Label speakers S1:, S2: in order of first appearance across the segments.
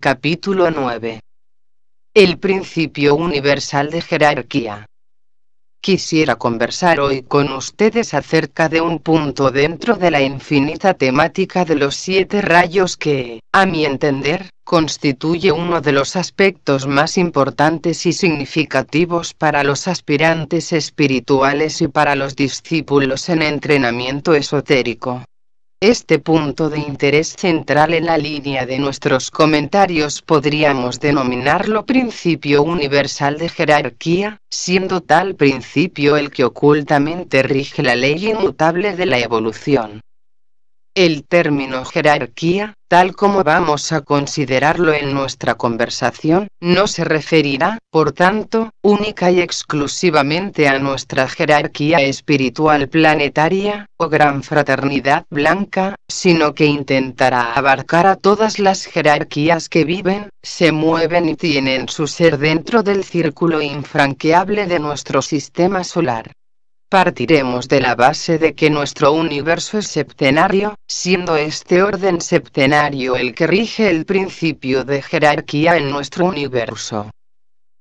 S1: Capítulo 9. El principio universal de jerarquía. Quisiera conversar hoy con ustedes acerca de un punto dentro de la infinita temática de los 7 rayos que, a mi entender, constituye uno de los aspectos más importantes y significativos para los aspirantes espirituales y para los discípulos en entrenamiento esotérico. Este punto de interés central en la línea de nuestros comentarios podríamos denominarlo principio universal de jerarquía, siendo tal principio el que ocultamente rige la ley inmutable de la evolución. El término jerarquía, tal como vamos a considerarlo en nuestra conversación, no se referirá, por tanto, única y exclusivamente a nuestra jerarquía espiritual planetaria, o gran fraternidad blanca, sino que intentará abarcar a todas las jerarquías que viven, se mueven y tienen su ser dentro del círculo infranqueable de nuestro sistema solar. Partiremos de la base de que nuestro universo es septenario, siendo este orden septenario el que rige el principio de jerarquía en nuestro universo.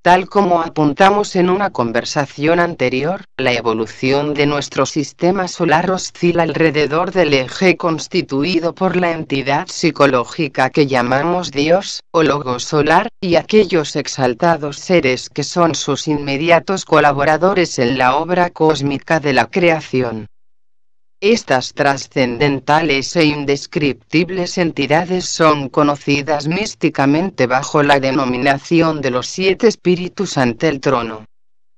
S1: Tal como apuntamos en una conversación anterior, la evolución de nuestro sistema solar oscila alrededor del eje constituido por la entidad psicológica que llamamos Dios, o Logos solar, y aquellos exaltados seres que son sus inmediatos colaboradores en la obra cósmica de la creación. Estas trascendentales e indescriptibles entidades son conocidas místicamente bajo la denominación de los 7 espíritus ante el trono.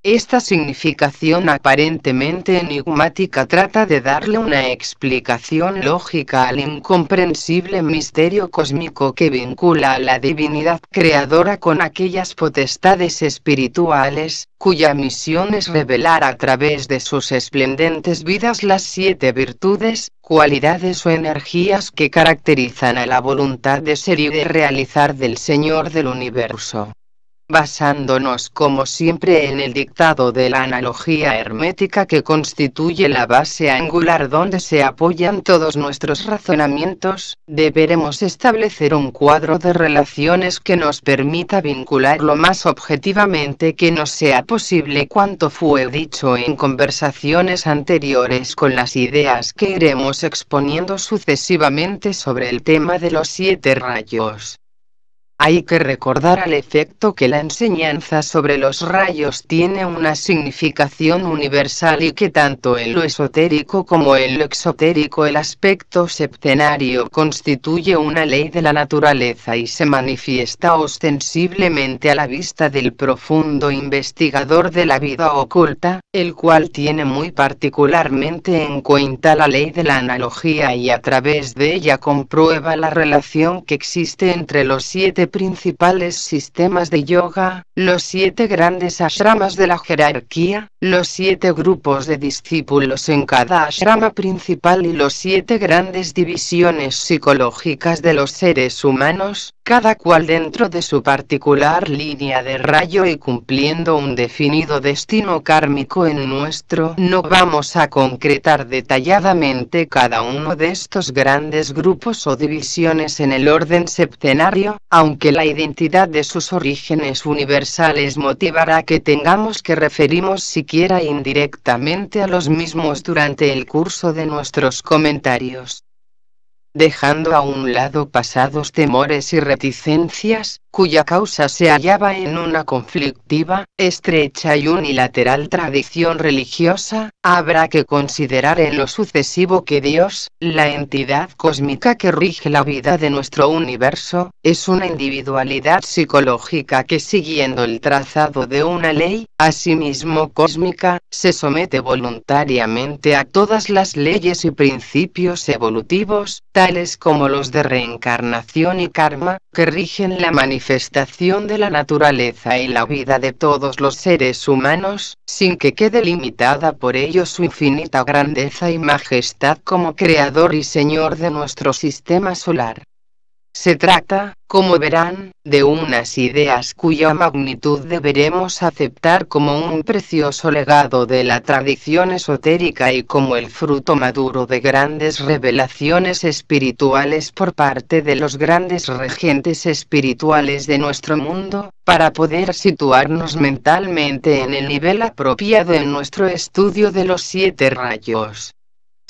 S1: Esta significación aparentemente enigmática trata de darle una explicación lógica al incomprensible misterio cósmico que vincula a la divinidad creadora con aquellas potestades espirituales, cuya misión es revelar a través de sus esplendentes vidas las 7 virtudes, cualidades o energías que caracterizan a la voluntad de ser y de realizar del Señor del Universo. Basándonos como siempre en el dictado de la analogía hermética que constituye la base angular donde se apoyan todos nuestros razonamientos, deberemos establecer un cuadro de relaciones que nos permita vincular lo más objetivamente que nos sea posible cuanto fue dicho en conversaciones anteriores con las ideas que iremos exponiendo sucesivamente sobre el tema de los 7 rayos. Hay que recordar al efecto que la enseñanza sobre los rayos tiene una significación universal y que tanto en lo esotérico como en lo exotérico el aspecto septenario constituye una ley de la naturaleza y se manifiesta ostensiblemente a la vista del profundo investigador de la vida oculta, el cual tiene muy particularmente en cuenta la ley de la analogía y a través de ella comprueba la relación que existe entre los 7 principales sistemas de yoga, los 7 grandes ashramas de la jerarquía, los 7 grupos de discípulos en cada ashrama principal y los 7 grandes divisiones psicológicas de los seres humanos, cada cual dentro de su particular línea de rayo y cumpliendo un definido destino kármico en nuestro. No vamos a concretar detalladamente cada uno de estos grandes grupos o divisiones en el orden septenario, aunque la identidad de sus orígenes universales motivará que tengamos que referirnos siquiera indirectamente a los mismos durante el curso de nuestros comentarios. Dejando a un lado pasados temores y reticencias, cuya causa se hallaba en una conflictiva, estrecha y unilateral tradición religiosa, habrá que considerar en lo sucesivo que Dios, la entidad cósmica que rige la vida de nuestro universo, es una individualidad psicológica que siguiendo el trazado de una ley, asimismo cósmica, se somete voluntariamente a todas las leyes y principios evolutivos, tales como los de reencarnación y karma, que rigen la manifestación de la naturaleza y la vida de todos los seres humanos, sin que quede limitada por ello su infinita grandeza y majestad como creador y señor de nuestro sistema solar. Se trata, como verán, de unas ideas cuya magnitud deberemos aceptar como un precioso legado de la tradición esotérica y como el fruto maduro de grandes revelaciones espirituales por parte de los grandes regentes espirituales de nuestro mundo, para poder situarnos mentalmente en el nivel apropiado en nuestro estudio de los 7 rayos.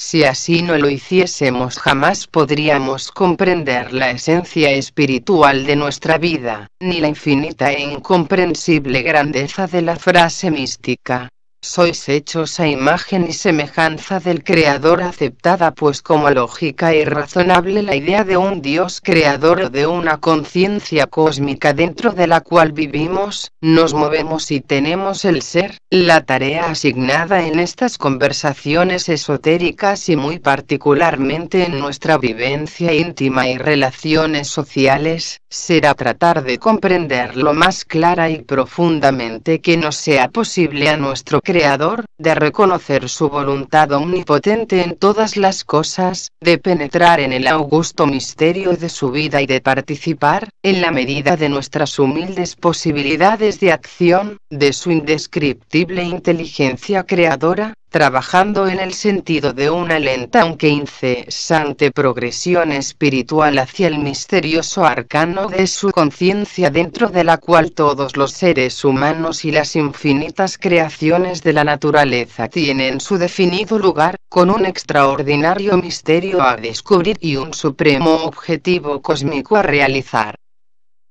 S1: Si así no lo hiciésemos, jamás podríamos comprender la esencia espiritual de nuestra vida, ni la infinita e incomprensible grandeza de la frase mística: sois hechos a imagen y semejanza del Creador, aceptada pues como lógica y razonable la idea de un Dios creador o de una conciencia cósmica dentro de la cual vivimos, nos movemos y tenemos el ser. La tarea asignada en estas conversaciones esotéricas y muy particularmente en nuestra vivencia íntima y relaciones sociales, será tratar de comprender lo más clara y profundamente que nos sea posible a nuestro Creador, de reconocer su voluntad omnipotente en todas las cosas, de penetrar en el augusto misterio de su vida y de participar, en la medida de nuestras humildes posibilidades de acción, de su indescriptible inteligencia creadora, trabajando en el sentido de una lenta aunque incesante progresión espiritual hacia el misterioso arcano de su conciencia, dentro de la cual todos los seres humanos y las infinitas creaciones de la naturaleza tienen su definido lugar, con un extraordinario misterio a descubrir y un supremo objetivo cósmico a realizar.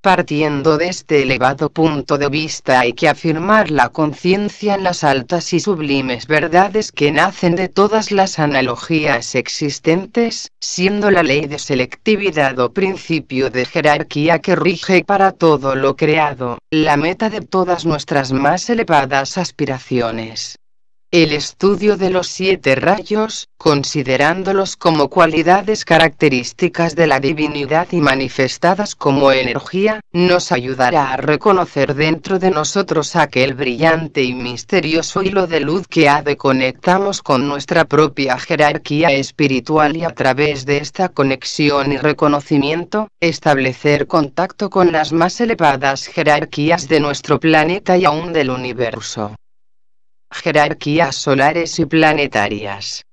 S1: Partiendo de este elevado punto de vista, hay que afirmar la conciencia en las altas y sublimes verdades que nacen de todas las analogías existentes, siendo la ley de selectividad o principio de jerarquía que rige para todo lo creado, la meta de todas nuestras más elevadas aspiraciones. El estudio de los 7 rayos, considerándolos como cualidades características de la divinidad y manifestadas como energía, nos ayudará a reconocer dentro de nosotros aquel brillante y misterioso hilo de luz que ha de conectarnos con nuestra propia jerarquía espiritual, y a través de esta conexión y reconocimiento, establecer contacto con las más elevadas jerarquías de nuestro planeta y aún del universo. Jerarquías solares y planetarias.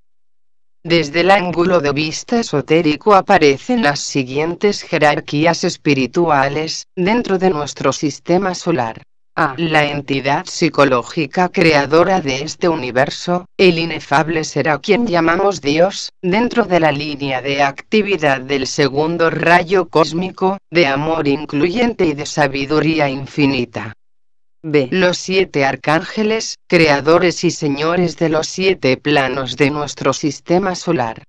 S1: Desde el ángulo de vista esotérico aparecen las siguientes jerarquías espirituales, dentro de nuestro sistema solar. A. La entidad psicológica creadora de este universo, el inefable ser a quien llamamos Dios, dentro de la línea de actividad del segundo rayo cósmico, de amor incluyente y de sabiduría infinita. B. Los 7 arcángeles, creadores y señores de los 7 planos de nuestro sistema solar.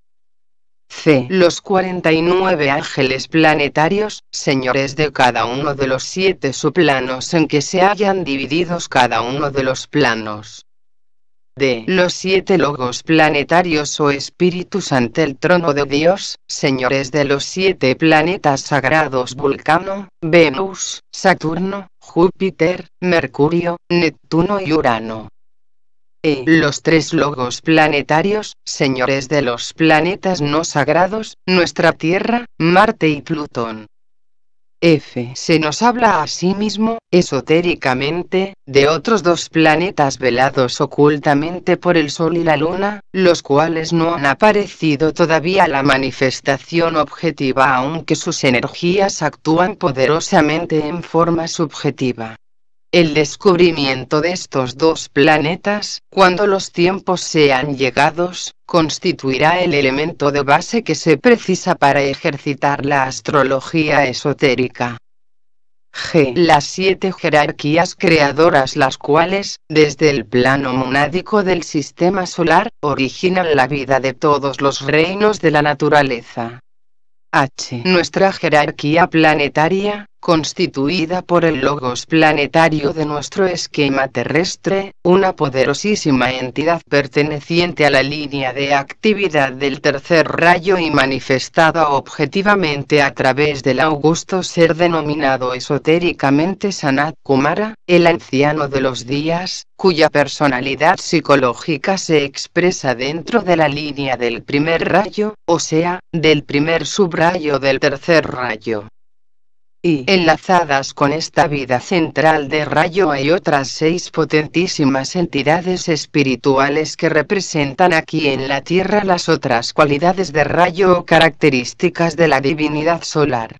S1: C. Los 49 ángeles planetarios, señores de cada uno de los 7 subplanos en que se hayan divididos cada uno de los planos. D. Los 7 logos planetarios o espíritus ante el trono de Dios, señores de los 7 planetas sagrados: Vulcano, Venus, Saturno, Júpiter, Mercurio, Neptuno y Urano. E. Los 3 logos planetarios, señores de los planetas no sagrados, nuestra Tierra, Marte y Plutón. F. Se nos habla asimismo, esotéricamente, de otros 2 planetas velados ocultamente por el Sol y la Luna, los cuales no han aparecido todavía a la manifestación objetiva, aunque sus energías actúan poderosamente en forma subjetiva. El descubrimiento de estos 2 planetas, cuando los tiempos sean llegados, constituirá el elemento de base que se precisa para ejercitar la astrología esotérica. G. Las 7 jerarquías creadoras, las cuales, desde el plano monádico del sistema solar, originan la vida de todos los reinos de la naturaleza. H. Nuestra jerarquía planetaria, constituida por el logos planetario de nuestro esquema terrestre, una poderosísima entidad perteneciente a la línea de actividad del tercer rayo y manifestada objetivamente a través del augusto ser denominado esotéricamente Sanat Kumara, el anciano de los días, cuya personalidad psicológica se expresa dentro de la línea del primer rayo, o sea, del primer subrayo del tercer rayo. Y enlazadas con esta vida central de rayo hay otras 6 potentísimas entidades espirituales que representan aquí en la Tierra las otras cualidades de rayo o características de la divinidad solar.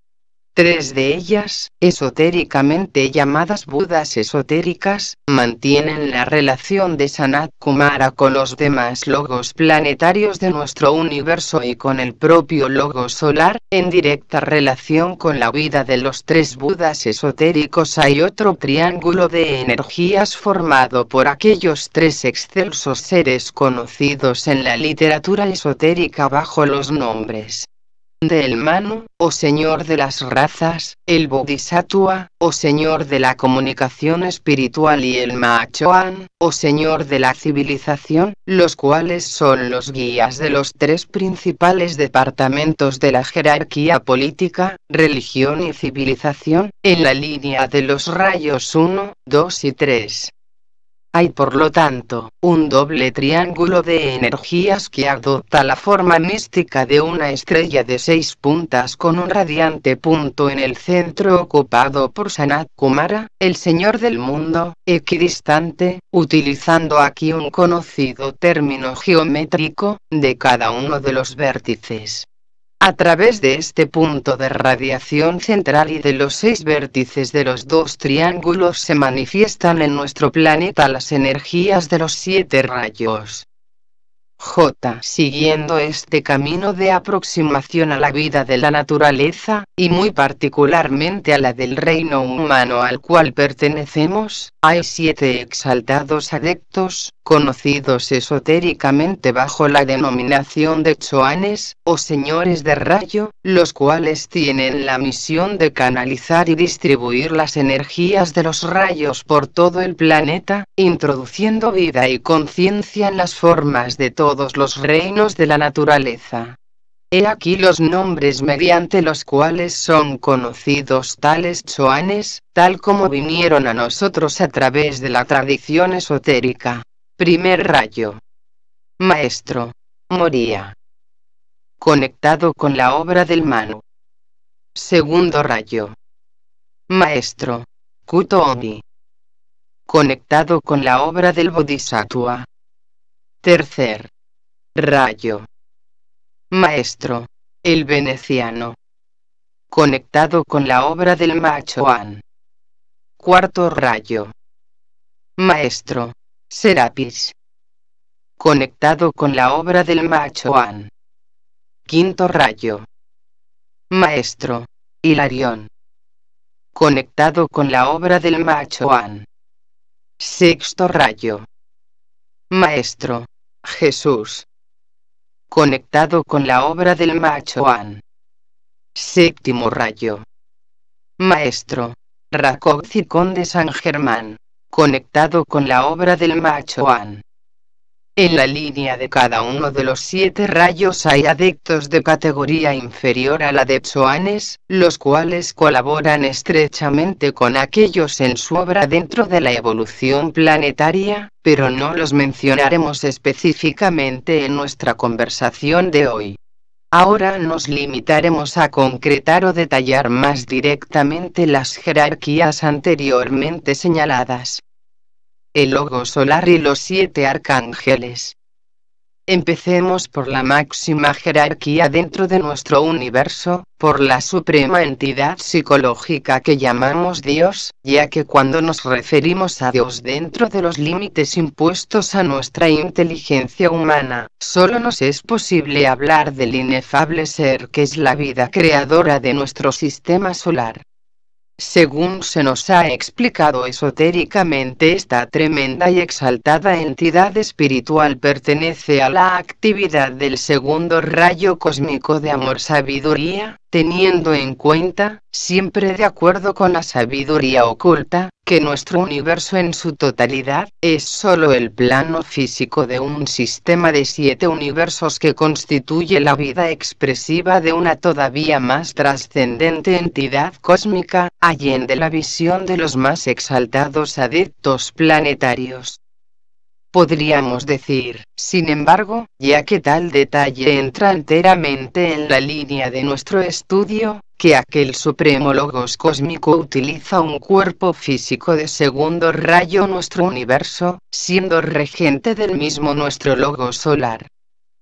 S1: 3 de ellas, esotéricamente llamadas Budas esotéricas, mantienen la relación de Sanat Kumara con los demás logos planetarios de nuestro universo y con el propio logo solar, en directa relación con la vida de los 3 Budas esotéricos. Hay otro triángulo de energías formado por aquellos 3 excelsos seres conocidos en la literatura esotérica bajo los nombres del Manu, o Señor de las razas, el Bodhisattva, o Señor de la comunicación espiritual, y el Mahachohan, o Señor de la civilización, los cuales son los guías de los 3 principales departamentos de la jerarquía política, religión y civilización, en la línea de los rayos 1, 2 y 3. Hay por lo tanto, un doble triángulo de energías que adopta la forma mística de una estrella de 6 puntas con un radiante punto en el centro ocupado por Sanat Kumara, el Señor del mundo, equidistante, utilizando aquí un conocido término geométrico, de cada uno de los vértices. A través de este punto de radiación central y de los 6 vértices de los 2 triángulos se manifiestan en nuestro planeta las energías de los 7 rayos. Siguiendo este camino de aproximación a la vida de la naturaleza, y muy particularmente a la del reino humano al cual pertenecemos, hay 7 exaltados adeptos, conocidos esotéricamente bajo la denominación de Chohanes, o señores de rayo, los cuales tienen la misión de canalizar y distribuir las energías de los rayos por todo el planeta, introduciendo vida y conciencia en las formas de todos los reinos de la naturaleza. He aquí los nombres mediante los cuales son conocidos tales Chohanes, tal como vinieron a nosotros a través de la tradición esotérica. Primer rayo. Maestro. Moria. Conectado con la obra del Manu. Segundo rayo. Maestro. Kuto-Omi. Conectado con la obra del Bodhisattva. Tercer rayo. Maestro. El veneciano. Conectado con la obra del Mahachohan. Cuarto rayo. Maestro. Serapis. Conectado con la obra del Mahachohan. Quinto rayo. Maestro. Hilarión. Conectado con la obra del Mahachohan. Sexto rayo. Maestro. Jesús. Conectado con la obra del Mahachohan. Séptimo rayo. Maestro. Rakoczy Conde San Germán. Conectado con la obra del Mahachohan. En la línea de cada uno de los 7 rayos hay adeptos de categoría inferior a la de Chohanes, los cuales colaboran estrechamente con aquellos en su obra dentro de la evolución planetaria, pero no los mencionaremos específicamente en nuestra conversación de hoy. Ahora nos limitaremos a concretar o detallar más directamente las jerarquías anteriormente señaladas. El logo solar y los 7 arcángeles. Empecemos por la máxima jerarquía dentro de nuestro universo, por la suprema entidad psicológica que llamamos Dios, ya que cuando nos referimos a Dios dentro de los límites impuestos a nuestra inteligencia humana, solo nos es posible hablar del inefable ser que es la vida creadora de nuestro sistema solar. Según se nos ha explicado esotéricamente, esta tremenda y exaltada entidad espiritual pertenece a la actividad del segundo rayo cósmico de amor-sabiduría, teniendo en cuenta, siempre de acuerdo con la sabiduría oculta, que nuestro universo en su totalidad es solo el plano físico de un sistema de 7 universos que constituye la vida expresiva de una todavía más trascendente entidad cósmica, allende la visión de los más exaltados adeptos planetarios. Podríamos decir, sin embargo, ya que tal detalle entra enteramente en la línea de nuestro estudio, que aquel supremo logos cósmico utiliza un cuerpo físico de segundo rayo nuestro universo, siendo regente del mismo nuestro logos solar.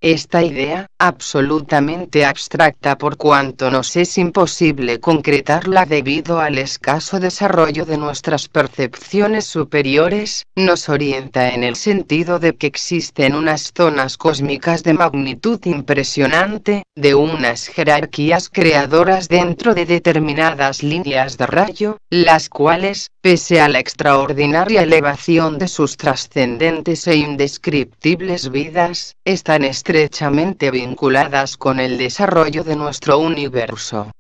S1: Esta idea, absolutamente abstracta por cuanto nos es imposible concretarla debido al escaso desarrollo de nuestras percepciones superiores, nos orienta en el sentido de que existen unas zonas cósmicas de magnitud impresionante, de unas jerarquías creadoras dentro de determinadas líneas de rayo, las cuales, pese a la extraordinaria elevación de sus trascendentes e indescriptibles vidas, están estrechamente vinculadas con el desarrollo de nuestro universo.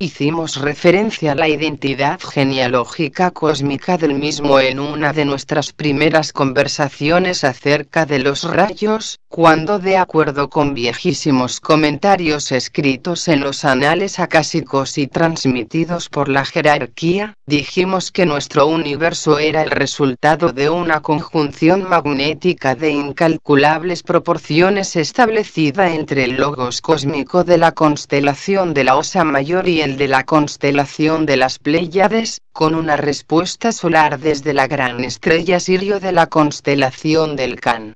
S1: Hicimos referencia a la identidad genealógica cósmica del mismo en una de nuestras primeras conversaciones acerca de los rayos, cuando de acuerdo con viejísimos comentarios escritos en los anales acásicos y transmitidos por la jerarquía, dijimos que nuestro universo era el resultado de una conjunción magnética de incalculables proporciones establecida entre el logos cósmico de la constelación de la Osa Mayor y el de la constelación de las Pléyades, con una respuesta solar desde la gran estrella Sirio de la constelación del Can.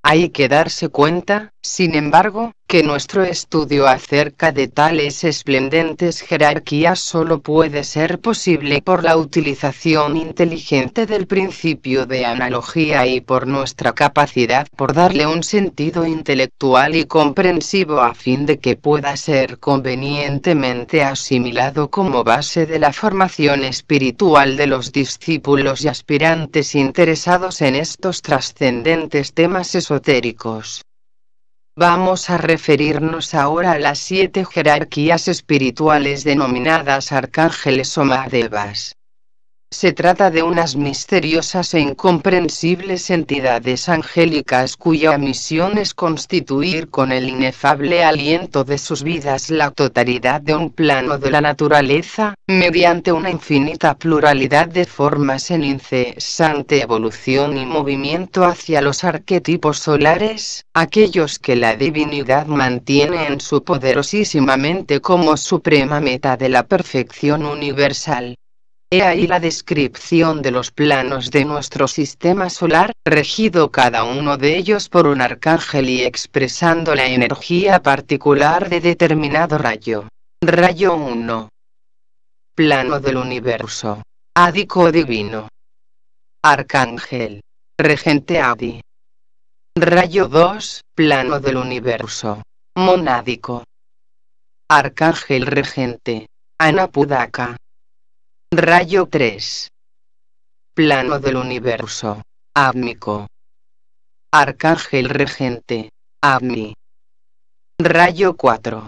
S1: Hay que darse cuenta, sin embargo, que nuestro estudio acerca de tales esplendentes jerarquías solo puede ser posible por la utilización inteligente del principio de analogía y por nuestra capacidad por darle un sentido intelectual y comprensivo a fin de que pueda ser convenientemente asimilado como base de la formación espiritual de los discípulos y aspirantes interesados en estos trascendentes temas esotéricos. Vamos a referirnos ahora a las 7 jerarquías espirituales denominadas arcángeles o mahadevas. Se trata de unas misteriosas e incomprensibles entidades angélicas cuya misión es constituir con el inefable aliento de sus vidas la totalidad de un plano de la naturaleza, mediante una infinita pluralidad de formas en incesante evolución y movimiento hacia los arquetipos solares, aquellos que la divinidad mantiene en su poderosísima mente como suprema meta de la perfección universal. He ahí la descripción de los planos de nuestro sistema solar, regido cada uno de ellos por un arcángel y expresando la energía particular de determinado rayo. Rayo 1. Plano del universo. Ádico divino. Arcángel. Regente Adi. Rayo 2. Plano del universo. Monádico. Arcángel regente. Anapudaka. Rayo 3. Plano del universo. Ápmico. Arcángel regente. Agni. Rayo 4.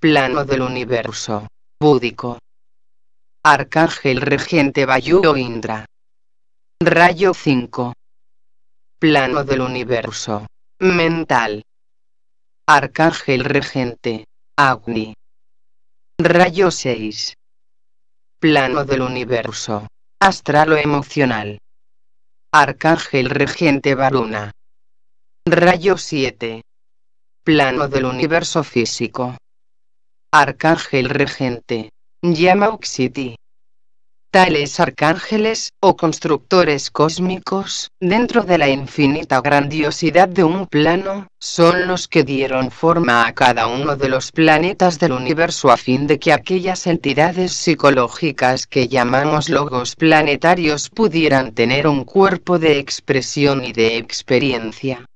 S1: Plano del universo. Búdico. Arcángel regente Vayu o Indra. Rayo 5. Plano del universo. Mental. Arcángel regente. Agni. Rayo 6. Plano del universo. Astral o emocional. Arcángel regente Varuna. Rayo 7. Plano del universo físico. Arcángel regente. Yamauxiti. Tales arcángeles, o constructores cósmicos, dentro de la infinita grandiosidad de un plano, son los que dieron forma a cada uno de los planetas del universo a fin de que aquellas entidades psicológicas que llamamos logos planetarios pudieran tener un cuerpo de expresión y de experiencia.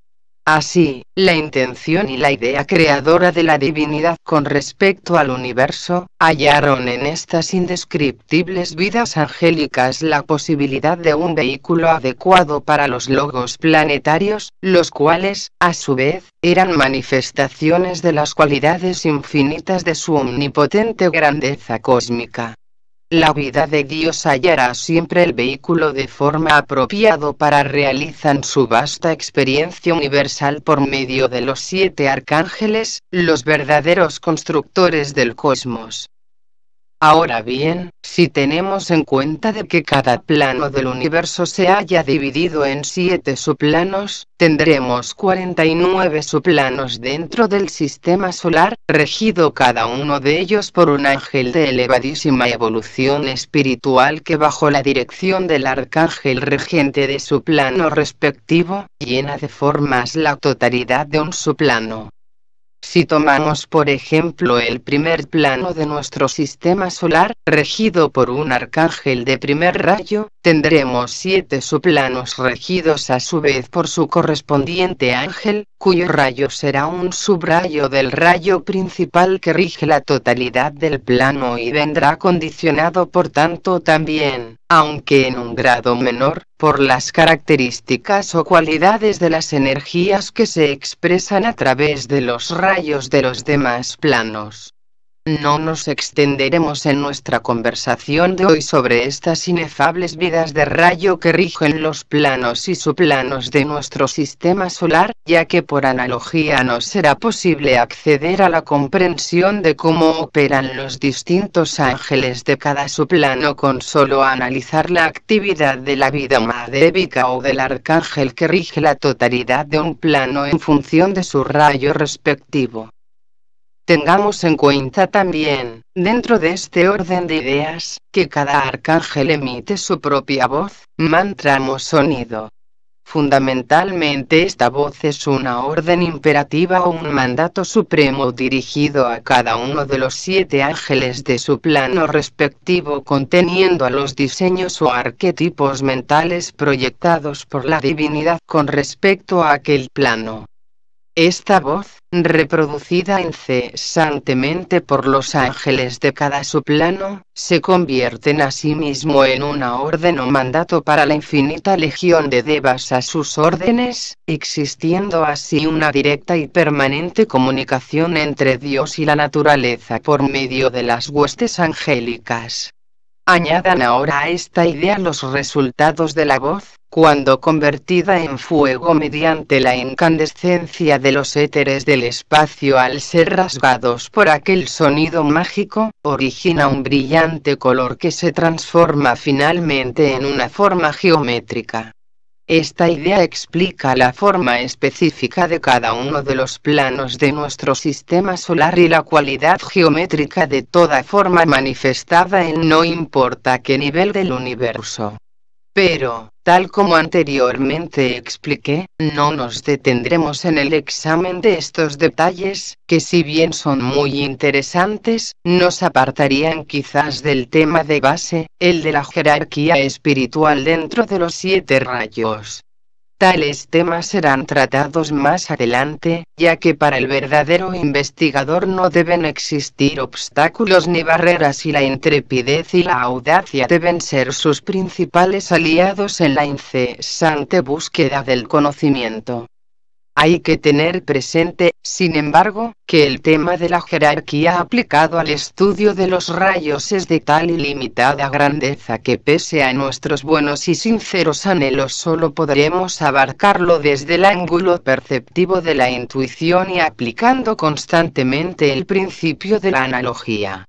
S1: Así, la intención y la idea creadora de la divinidad con respecto al universo, hallaron en estas indescriptibles vidas angélicas la posibilidad de un vehículo adecuado para los logos planetarios, los cuales, a su vez, eran manifestaciones de las cualidades infinitas de su omnipotente grandeza cósmica. La vida de Dios hallará siempre el vehículo de forma apropiado para realizar su vasta experiencia universal por medio de los 7 arcángeles, los verdaderos constructores del cosmos. Ahora bien, si tenemos en cuenta de que cada plano del universo se haya dividido en 7 subplanos, tendremos 49 subplanos dentro del sistema solar, regido cada uno de ellos por un ángel de elevadísima evolución espiritual que bajo la dirección del arcángel regente de su plano respectivo, llena de formas la totalidad de un subplano. Si tomamos por ejemplo el primer plano de nuestro sistema solar, regido por un arcángel de primer rayo, tendremos 7 subplanos regidos a su vez por su correspondiente ángel, cuyo rayo será un subrayo del rayo principal que rige la totalidad del plano y vendrá condicionado por tanto también, aunque en un grado menor, por las características o cualidades de las energías que se expresan a través de los rayos de los demás planos. No nos extenderemos en nuestra conversación de hoy sobre estas inefables vidas de rayo que rigen los planos y subplanos de nuestro sistema solar, ya que por analogía nos será posible acceder a la comprensión de cómo operan los distintos ángeles de cada subplano con solo analizar la actividad de la vida madévica o del arcángel que rige la totalidad de un plano en función de su rayo respectivo. Tengamos en cuenta también, dentro de este orden de ideas, que cada arcángel emite su propia voz, mantra o sonido. Fundamentalmente esta voz es una orden imperativa o un mandato supremo dirigido a cada uno de los 7 ángeles de su plano respectivo, conteniendo a los diseños o arquetipos mentales proyectados por la divinidad con respecto a aquel plano. Esta voz, reproducida incesantemente por los ángeles de cada subplano, se convierte en asimismo en una orden o mandato para la infinita legión de devas a sus órdenes, existiendo así una directa y permanente comunicación entre Dios y la naturaleza por medio de las huestes angélicas. Añadan ahora a esta idea los resultados de la voz, cuando convertida en fuego mediante la incandescencia de los éteres del espacio al ser rasgados por aquel sonido mágico, origina un brillante color que se transforma finalmente en una forma geométrica. Esta idea explica la forma específica de cada uno de los planos de nuestro sistema solar y la cualidad geométrica de toda forma manifestada en no importa qué nivel del universo. Pero, tal como anteriormente expliqué, no nos detendremos en el examen de estos detalles, que si bien son muy interesantes, nos apartarían quizás del tema de base, el de la jerarquía espiritual dentro de los 7 rayos. Tales temas serán tratados más adelante, ya que para el verdadero investigador no deben existir obstáculos ni barreras y la intrepidez y la audacia deben ser sus principales aliados en la incesante búsqueda del conocimiento. Hay que tener presente, sin embargo, que el tema de la jerarquía aplicado al estudio de los rayos es de tal ilimitada grandeza que pese a nuestros buenos y sinceros anhelos solo podremos abarcarlo desde el ángulo perceptivo de la intuición y aplicando constantemente el principio de la analogía.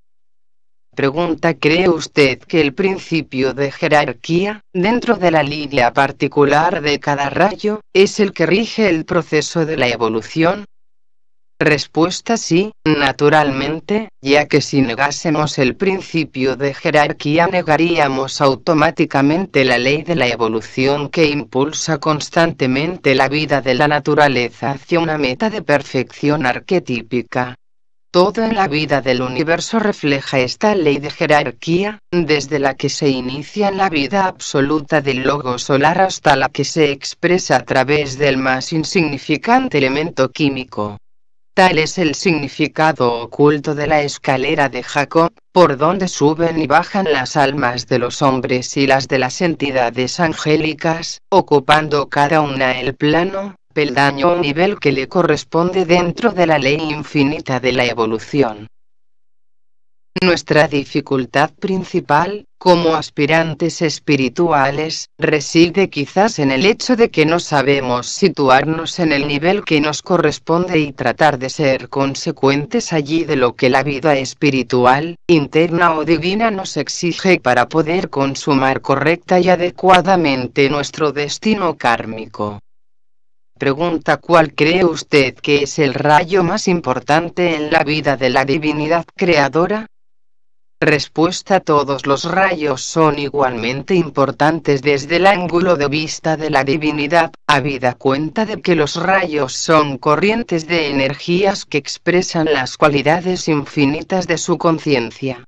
S1: Pregunta: ¿cree usted que el principio de jerarquía, dentro de la línea particular de cada rayo, es el que rige el proceso de la evolución? Respuesta: sí, naturalmente, ya que si negásemos el principio de jerarquía negaríamos automáticamente la ley de la evolución que impulsa constantemente la vida de la naturaleza hacia una meta de perfección arquetípica. Todo en la vida del universo refleja esta ley de jerarquía, desde la que se inicia en la vida absoluta del logo solar hasta la que se expresa a través del más insignificante elemento químico. Tal es el significado oculto de la escalera de Jacob, por donde suben y bajan las almas de los hombres y las de las entidades angélicas, ocupando cada una el plano, peldaño o nivel que le corresponde dentro de la ley infinita de la evolución. Nuestra dificultad principal, como aspirantes espirituales, reside quizás en el hecho de que no sabemos situarnos en el nivel que nos corresponde y tratar de ser consecuentes allí de lo que la vida espiritual, interna o divina nos exige para poder consumar correcta y adecuadamente nuestro destino kármico. Pregunta: ¿cuál cree usted que es el rayo más importante en la vida de la divinidad creadora? Respuesta: todos los rayos son igualmente importantes desde el ángulo de vista de la divinidad, habida cuenta de que los rayos son corrientes de energías que expresan las cualidades infinitas de su conciencia.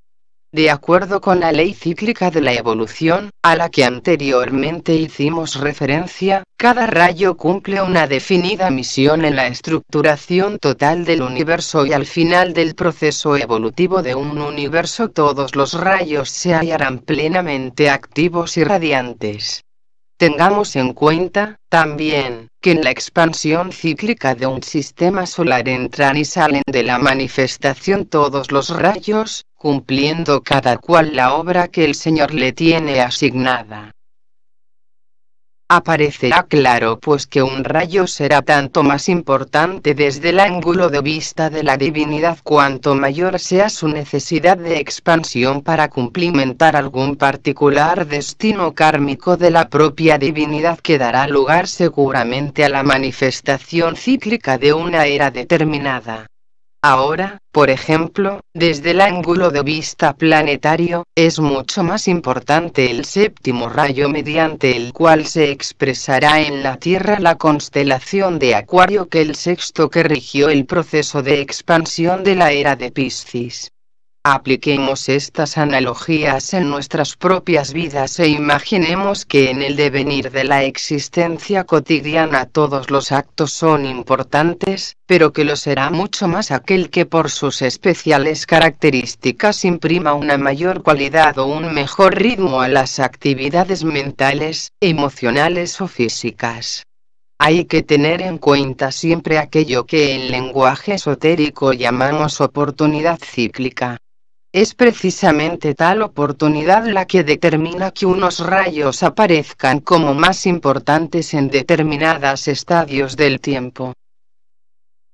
S1: De acuerdo con la ley cíclica de la evolución, a la que anteriormente hicimos referencia, cada rayo cumple una definida misión en la estructuración total del universo y al final del proceso evolutivo de un universo todos los rayos se hallarán plenamente activos y radiantes. Tengamos en cuenta, también, que en la expansión cíclica de un sistema solar entran y salen de la manifestación todos los rayos, cumpliendo cada cual la obra que el Señor le tiene asignada. Aparecerá claro pues que un rayo será tanto más importante desde el ángulo de vista de la divinidad cuanto mayor sea su necesidad de expansión para cumplimentar algún particular destino kármico de la propia divinidad que dará lugar seguramente a la manifestación cíclica de una era determinada. Ahora, por ejemplo, desde el ángulo de vista planetario, es mucho más importante el séptimo rayo mediante el cual se expresará en la Tierra la constelación de Acuario que el sexto que rigió el proceso de expansión de la era de Piscis. Apliquemos estas analogías en nuestras propias vidas e imaginemos que en el devenir de la existencia cotidiana todos los actos son importantes, pero que lo será mucho más aquel que por sus especiales características imprima una mayor cualidad o un mejor ritmo a las actividades mentales, emocionales o físicas. Hay que tener en cuenta siempre aquello que en lenguaje esotérico llamamos oportunidad cíclica. Es precisamente tal oportunidad la que determina que unos rayos aparezcan como más importantes en determinados estadios del tiempo.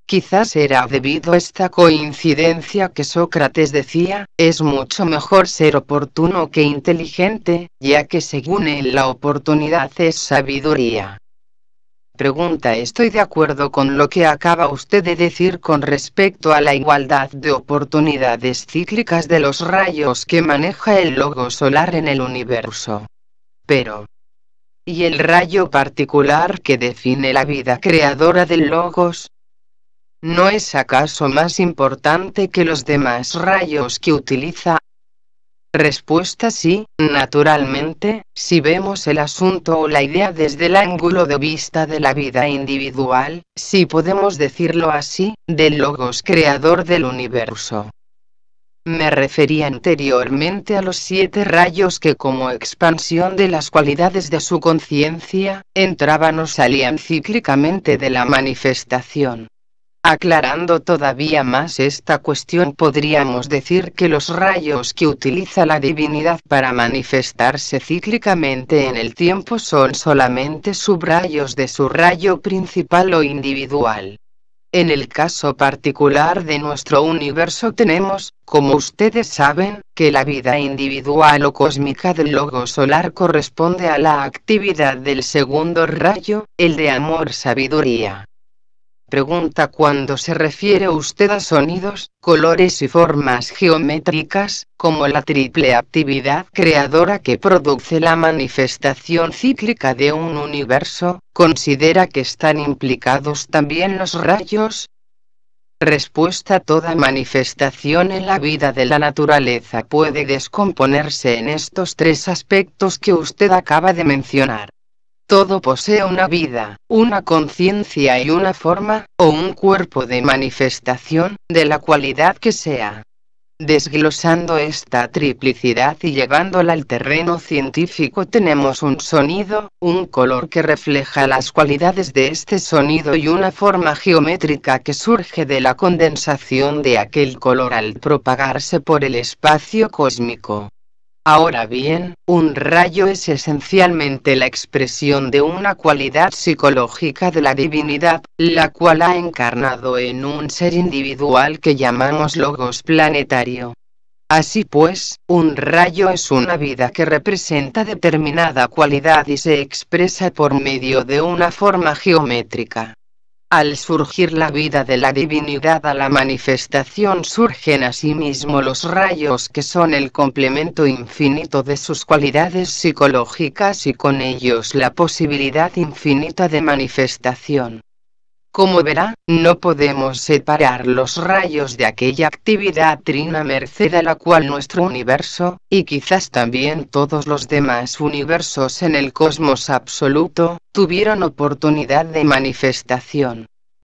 S1: Quizás era debido a esta coincidencia que Sócrates decía, es mucho mejor ser oportuno que inteligente, ya que según él la oportunidad es sabiduría. Pregunta: estoy de acuerdo con lo que acaba usted de decir con respecto a la igualdad de oportunidades cíclicas de los rayos que maneja el logo solar en el universo. Pero, ¿y el rayo particular que define la vida creadora del logos? ¿No es acaso más importante que los demás rayos que utiliza? Respuesta: sí, naturalmente, si vemos el asunto o la idea desde el ángulo de vista de la vida individual, si podemos decirlo así, del logos creador del universo. Me refería anteriormente a los 7 rayos que como expansión de las cualidades de su conciencia, entraban o salían cíclicamente de la manifestación. Aclarando todavía más esta cuestión podríamos decir que los rayos que utiliza la divinidad para manifestarse cíclicamente en el tiempo son solamente subrayos de su rayo principal o individual. En el caso particular de nuestro universo tenemos, como ustedes saben, que la vida individual o cósmica del logo solar corresponde a la actividad del segundo rayo, el de amor-sabiduría. Pregunta: cuando se refiere usted a sonidos, colores y formas geométricas, como la triple actividad creadora que produce la manifestación cíclica de un universo, ¿considera que están implicados también los rayos? Respuesta: toda manifestación en la vida de la naturaleza puede descomponerse en estos tres aspectos que usted acaba de mencionar. Todo posee una vida, una conciencia y una forma, o un cuerpo de manifestación, de la cualidad que sea. Desglosando esta triplicidad y llevándola al terreno científico, tenemos un sonido, un color que refleja las cualidades de este sonido y una forma geométrica que surge de la condensación de aquel color al propagarse por el espacio cósmico. Ahora bien, un rayo es esencialmente la expresión de una cualidad psicológica de la divinidad, la cual ha encarnado en un ser individual que llamamos logos planetario. Así pues, un rayo es una vida que representa determinada cualidad y se expresa por medio de una forma geométrica. Al surgir la vida de la divinidad a la manifestación, surgen asimismo los rayos, que son el complemento infinito de sus cualidades psicológicas y con ellos la posibilidad infinita de manifestación. Como verá, no podemos separar los rayos de aquella actividad trina merced a la cual nuestro universo, y quizás también todos los demás universos en el cosmos absoluto, tuvieron oportunidad de manifestación.